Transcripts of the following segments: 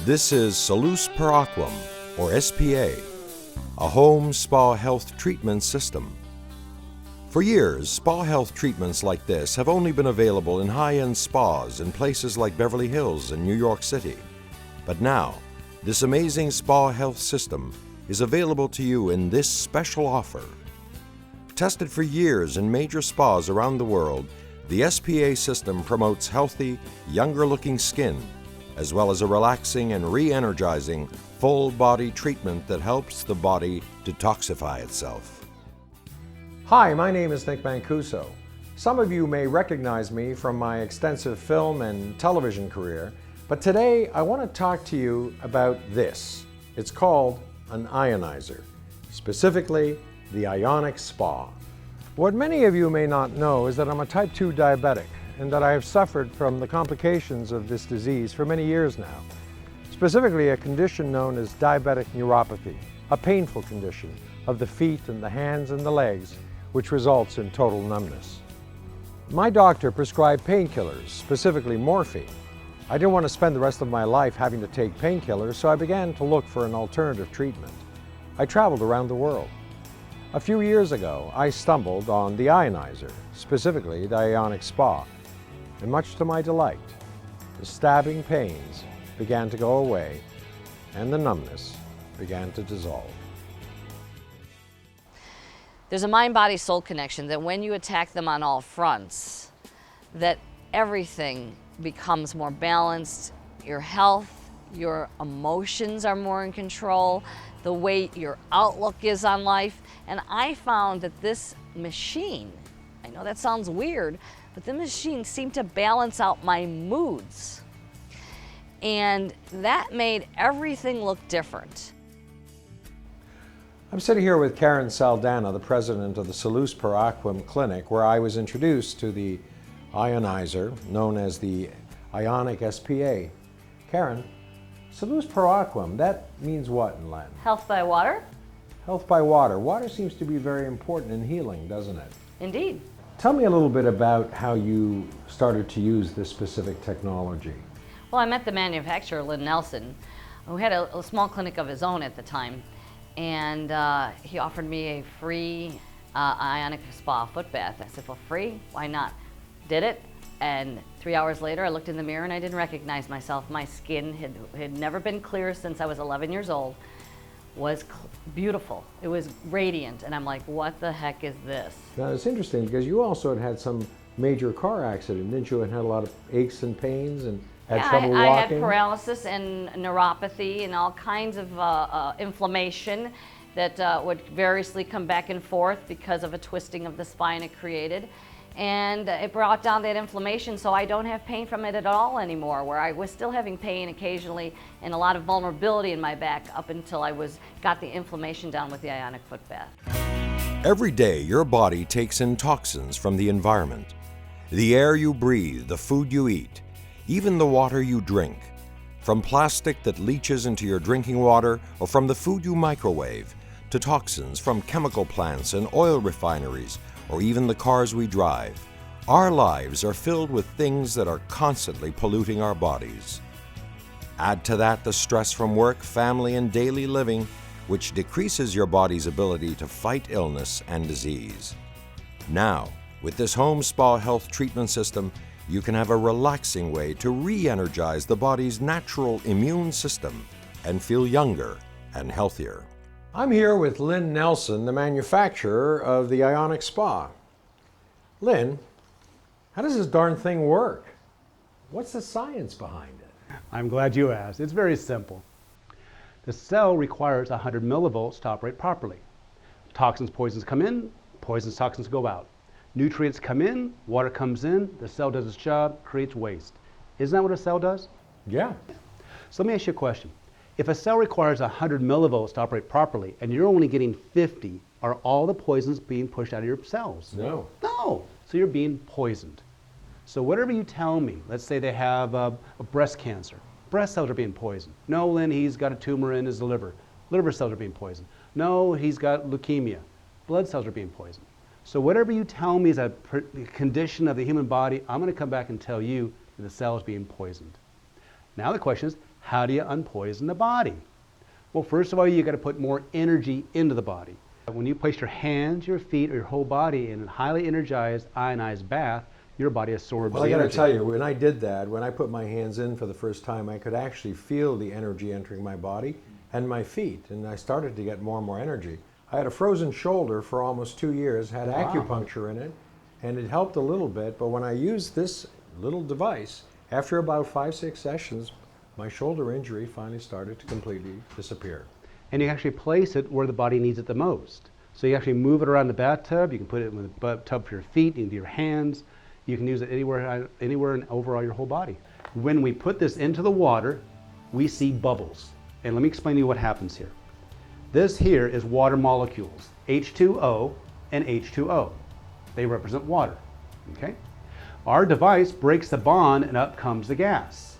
This is Salus Per Aquam, or SPA, a home spa health treatment system. For years, spa health treatments like this have only been available in high-end spas in places like Beverly Hills and New York City. But now, this amazing spa health system is available to you in this special offer. Tested for years in major spas around the world, the SPA system promotes healthy, younger-looking skin, as well as a relaxing and re-energizing full-body treatment that helps the body detoxify itself. Hi, my name is Nick Mancuso. Some of you may recognize me from my extensive film and television career, but today I want to talk to you about this. It's called an ionizer, specifically the Ionic Spa. What many of you may not know is that I'm a type 2 diabetic and that I have suffered from the complications of this disease for many years now, specifically a condition known as diabetic neuropathy, a painful condition of the feet and the hands and the legs, which results in total numbness. My doctor prescribed painkillers, specifically morphine. I didn't want to spend the rest of my life having to take painkillers, so I began to look for an alternative treatment. I traveled around the world. A few years ago, I stumbled on the ionizer, specifically the Ionic Spa, and much to my delight, the stabbing pains began to go away and the numbness began to dissolve. There's a mind-body-soul connection that when you attack them on all fronts, that everything becomes more balanced. Your health, your emotions are more in control, the way your outlook is on life. And I found that this machine, I know that sounds weird, but the machine seemed to balance out my moods. And that made everything look different. I'm sitting here with Karen Saldana, the president of the Salus Per Aquam Clinic, where I was introduced to the ionizer, known as the Ionic SPA. Karen, Salus Per Aquam, that means what in Latin? Health by water? Health by water. Water seems to be very important in healing, doesn't it? Indeed. Tell me a little bit about how you started to use this specific technology. Well, I met the manufacturer, Lynn Nelson, who had a small clinic of his own at the time. And he offered me a free Ionic Spa foot bath. I said, well, free? Why not? Did it, and 3 hours later I looked in the mirror and I didn't recognize myself. My skin had never been clear since I was 11 years old. Was beautiful. It was radiant, and I'm like, what the heck is this? Now it's interesting because you also had some major car accident, didn't you? And had a lot of aches and pains and had trouble walking. I had paralysis and neuropathy and all kinds of inflammation that would variously come back and forth because of a twisting of the spine it created. And it brought down that inflammation, so I don't have pain from it at all anymore, where I was still having pain occasionally and a lot of vulnerability in my back up until I got the inflammation down with the Ionic foot bath. Every day, your body takes in toxins from the environment. The air you breathe, the food you eat, even the water you drink. From plastic that leaches into your drinking water or from the food you microwave, to toxins from chemical plants and oil refineries, or even the cars we drive. Our lives are filled with things that are constantly polluting our bodies. Add to that the stress from work, family, and daily living, which decreases your body's ability to fight illness and disease. Now, with this home spa health treatment system, you can have a relaxing way to re-energize the body's natural immune system and feel younger and healthier. I'm here with Lynn Nelson, the manufacturer of the Ionic Spa. Lynn, how does this darn thing work? What's the science behind it? I'm glad you asked. It's very simple. The cell requires 100 millivolts to operate properly. Toxins, poisons come in, poisons, toxins go out. Nutrients come in, water comes in, the cell does its job, creates waste. Isn't that what a cell does? Yeah. So let me ask you a question. If a cell requires 100 millivolts to operate properly and you're only getting 50, are all the poisons being pushed out of your cells? No. No. So you're being poisoned. So whatever you tell me, let's say they have a breast cancer. Breast cells are being poisoned. No, Lynn, he's got a tumor in his liver. Liver cells are being poisoned. No, he's got leukemia. Blood cells are being poisoned. So whatever you tell me is a condition of the human body, I'm going to come back and tell you that the cell is being poisoned. Now the question is, how do you unpoison the body? Well, first of all, you got to put more energy into the body. When you place your hands, your feet, or your whole body in a highly energized, ionized bath, your body absorbs Well, the I got to energy. tell you, when I did that, when I put my hands in for the first time, I could actually feel the energy entering my body and my feet, and I started to get more and more energy. I had a frozen shoulder for almost 2 years, had Wow. acupuncture in it, and it helped a little bit, but when I used this little device, after about 5-6 sessions, my shoulder injury finally started to completely disappear. And you actually place it where the body needs it the most. So you actually move it around the bathtub. You can put it in the bathtub for your feet, into your hands. You can use it anywhere and overall your whole body. When we put this into the water, we see bubbles. And let me explain to you what happens here. This here is water molecules, H2O and H2O. They represent water, okay? Our device breaks the bond and up comes the gas.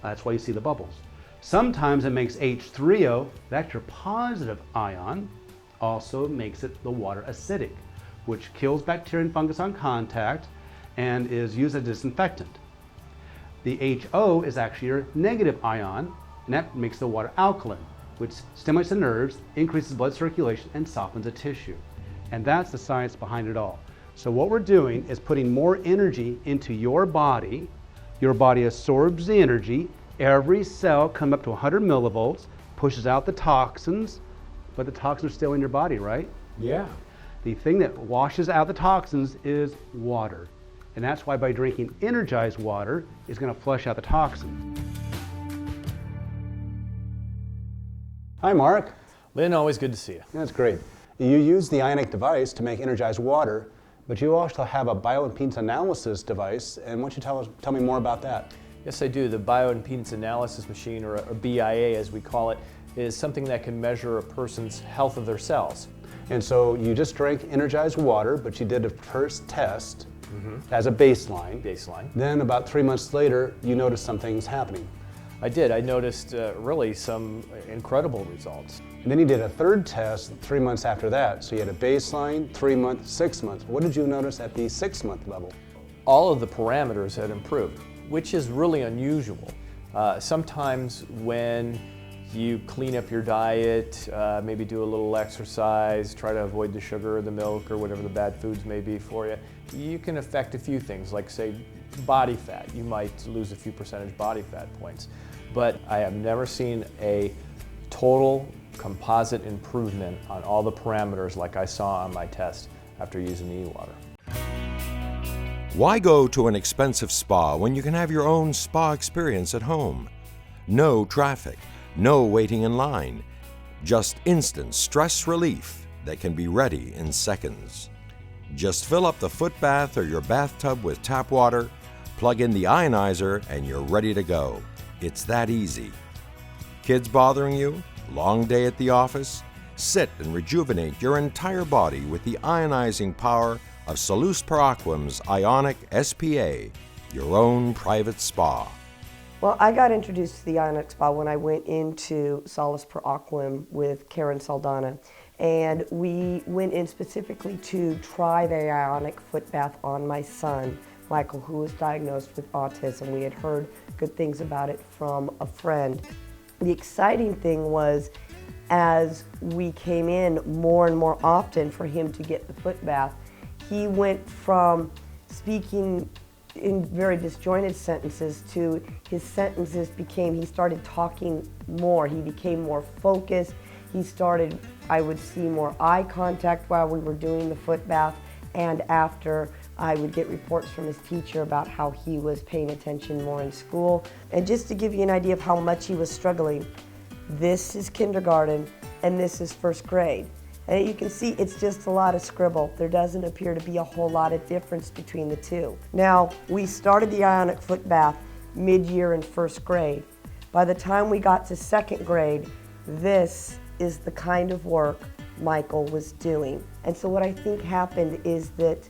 That's why you see the bubbles. Sometimes it makes H3O, that's your positive ion, also makes it the water acidic, which kills bacteria and fungus on contact and is used as a disinfectant. The HO is actually your negative ion, and that makes the water alkaline, which stimulates the nerves, increases blood circulation, and softens the tissue. And that's the science behind it all. So what we're doing is putting more energy into your body. Your body absorbs the energy. Every cell comes up to 100 millivolts, pushes out the toxins, but the toxins are still in your body, right? Yeah. The thing that washes out the toxins is water. And that's why by drinking energized water, it's going to flush out the toxins. Hi, Mark. Lynn, always good to see you. That's great. You use the Ionic device to make energized water, but you also have a bioimpedance analysis device, and why don't you tell me more about that? Yes, I do. The bioimpedance analysis machine, or BIA as we call it, is something that can measure a person's health of their cells. And so you just drank energized water, but you did a first test as a baseline. Then about 3 months later, you noticed some things happening. I did. I noticed really some incredible results. And then you did a third test 3 months after that. So you had a baseline, 3 months, 6 months. What did you notice at the 6 month level? All of the parameters had improved, which is really unusual. Sometimes when you clean up your diet, maybe do a little exercise, try to avoid the sugar or the milk or whatever the bad foods may be for you, you can affect a few things, like say body fat. You might lose a few percentage body fat points. But I have never seen a total composite improvement on all the parameters like I saw on my test after using the e-water. Why go to an expensive spa when you can have your own spa experience at home? No traffic, no waiting in line, just instant stress relief that can be ready in seconds. Just fill up the foot bath or your bathtub with tap water, plug in the ionizer, and you're ready to go. It's that easy. Kids bothering you? Long day at the office? Sit and rejuvenate your entire body with the ionizing power of Salus Per Aquam's Ionic SPA, your own private spa. Well, I got introduced to the Ionic Spa when I went into Salus Per Aquam with Karen Saldana. And we went in specifically to try the Ionic foot bath on my son, Michael, who was diagnosed with autism. We had heard good things about it from a friend. The exciting thing was, as we came in more and more often for him to get the foot bath, he went from speaking in very disjointed sentences to his sentences became, he started talking more, he became more focused, he started, I would see more eye contact while we were doing the foot bath, and after I would get reports from his teacher about how he was paying attention more in school. And just to give you an idea of how much he was struggling, this is kindergarten and this is first grade. And you can see it's just a lot of scribble. There doesn't appear to be a whole lot of difference between the two. Now, we started the Ionic foot bath mid-year in first grade. By the time we got to second grade, this is the kind of work Michael was doing. And so what I think happened is that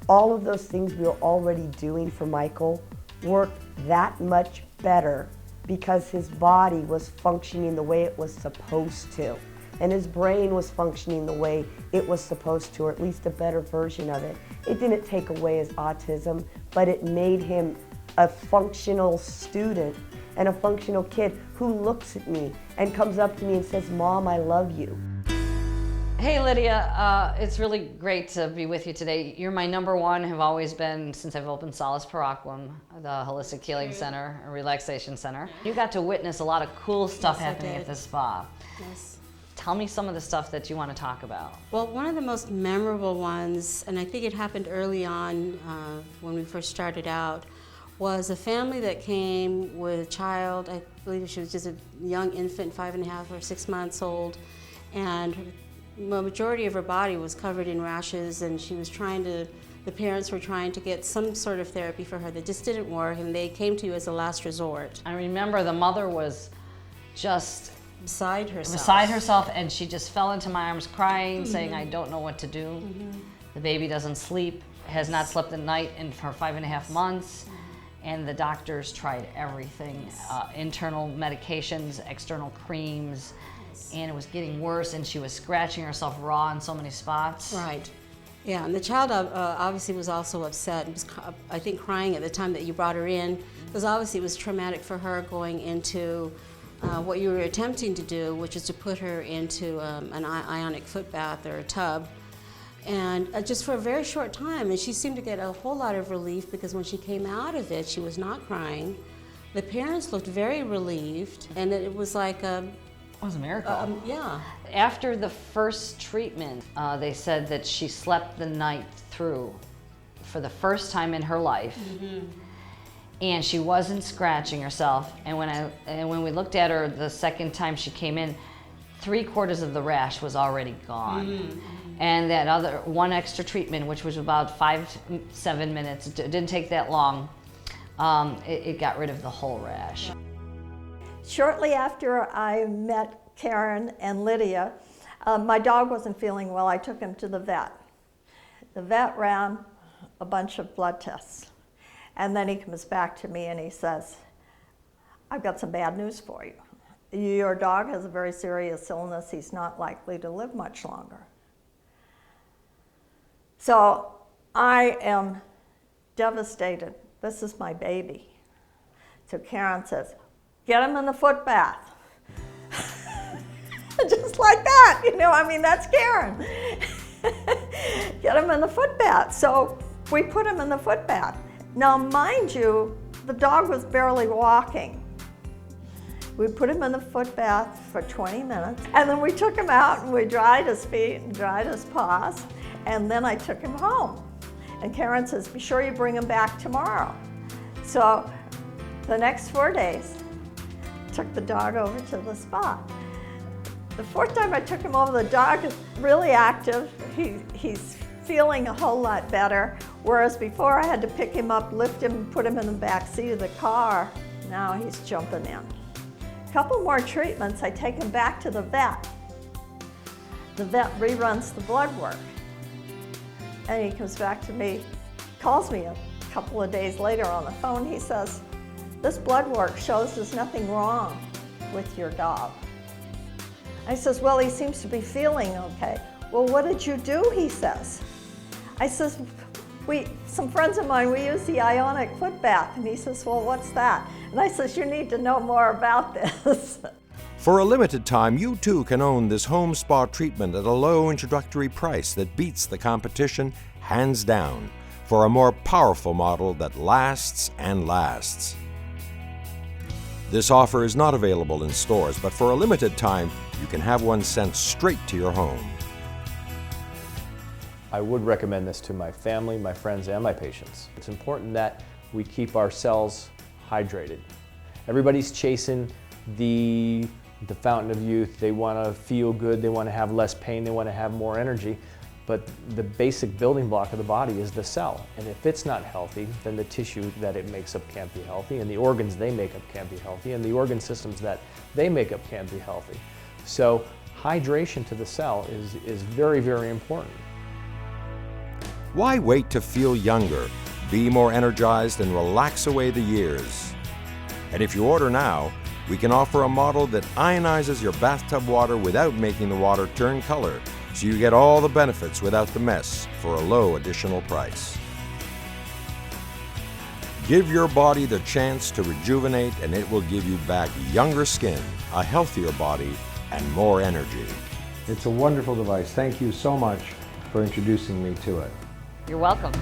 all of those things we were already doing for Michael worked that much better because his body was functioning the way it was supposed to. And his brain was functioning the way it was supposed to, or at least a better version of it. It didn't take away his autism, but it made him a functional student and a functional kid who looks at me and comes up to me and says, "Mom, I love you." Hey Lydia, it's really great to be with you today. You're my number one, have always been since I've opened Solace Per Aquam, the Holistic Healing Center, a relaxation center. You got to witness a lot of cool stuff happening at the spa. Yes. Tell me some of the stuff that you want to talk about. Well, one of the most memorable ones, and I think it happened early on when we first started out, was a family that came with a child. I believe she was just a young infant, 5.5 or 6 months old, and the majority of her body was covered in rashes, and she was the parents were trying to get some sort of therapy for her that just didn't work, and they came to you as a last resort. I remember the mother was just Beside herself, and she just fell into my arms crying, saying, "I don't know what to do." The baby doesn't sleep, has not slept at night for 5.5 months, and the doctors tried everything, internal medications, external creams, and it was getting worse, and she was scratching herself raw in so many spots. Right. Yeah, and the child obviously was also upset and was, I think, crying at the time that you brought her in, because obviously it was traumatic for her going into what you were attempting to do, which is to put her into an ionic foot bath or a tub, and just for a very short time. And she seemed to get a whole lot of relief, because when she came out of it, she was not crying. The parents looked very relieved, and it was like a... It was a miracle. Yeah. After the first treatment, they said that she slept the night through for the first time in her life. And she wasn't scratching herself. And when we looked at her the second time she came in, 3/4 of the rash was already gone. And that other one extra treatment, which was about 5-7 minutes, it didn't take that long, it got rid of the whole rash. Shortly after I met Karen and Lydia, my dog wasn't feeling well. I took him to the vet. The vet ran a bunch of blood tests. And then he comes back to me and he says, "I've got some bad news for you. Your dog has a very serious illness. He's not likely to live much longer." So I am devastated. This is my baby. So Karen says, "Get him in the foot bath." Just like that, I mean, that's Karen. Get him in the foot bath. So we put him in the foot bath. Now, mind you, the dog was barely walking. We put him in the foot bath for 20 minutes, and then we took him out and we dried his feet and dried his paws, and then I took him home. And Karen says, "Be sure you bring him back tomorrow." So the next 4 days, took the dog over to the spa. The fourth time I took him over, the dog is really active. He's feeling a whole lot better, whereas before I had to pick him up, lift him, put him in the back seat of the car. Now he's jumping in. A couple more treatments, I take him back to the vet. The vet reruns the blood work. And he comes back to me, calls me a couple of days later on the phone. He says, "This blood work shows there's nothing wrong with your dog." I says, "Well, he seems to be feeling okay." "Well, what did you do?" he says. I says, some friends of mine, we use the ionic foot bath. And he says, "Well, what's that?" And I says, "You need to know more about this." For a limited time, you too can own this home spa treatment at a low introductory price that beats the competition hands down, for a more powerful model that lasts and lasts. This offer is not available in stores, but for a limited time, you can have one sent straight to your home. I would recommend this to my family, my friends, and my patients. It's important that we keep our cells hydrated. Everybody's chasing the fountain of youth. They want to feel good, they want to have less pain, they want to have more energy. But the basic building block of the body is the cell. And if it's not healthy, then the tissue that it makes up can't be healthy, and the organs they make up can't be healthy, and the organ systems that they make up can't be healthy. So hydration to the cell is very, very important. Why wait to feel younger, be more energized, and relax away the years? And if you order now, we can offer a model that ionizes your bathtub water without making the water turn color, so you get all the benefits without the mess for a low additional price. Give your body the chance to rejuvenate, and it will give you back younger skin, a healthier body, and more energy. It's a wonderful device. Thank you so much for introducing me to it. You're welcome.